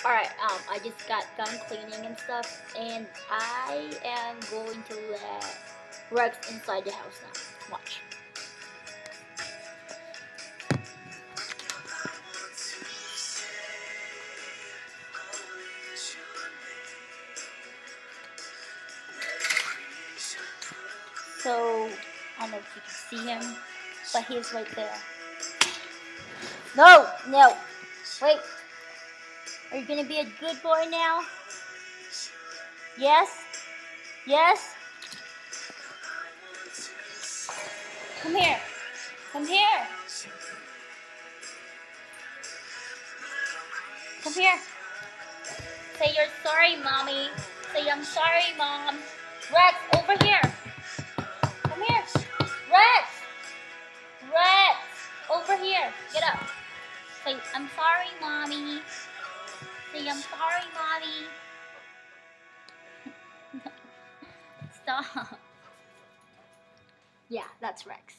Alright, I just got done cleaning and stuff, and I am going to let Rex inside the house now. Watch. So, I don't know if you can see him, but he's right there. No! No! Wait! Are you gonna be a good boy now? Yes? Yes? Come here. Come here. Come here. Say you're sorry, Mommy. Say I'm sorry, Mom. Rex, over here. Come here. Rex! Rex! Over here. Get up. Say, I'm sorry, Mommy. Say, I'm sorry, Mommy. Stop. Yeah, that's Rex.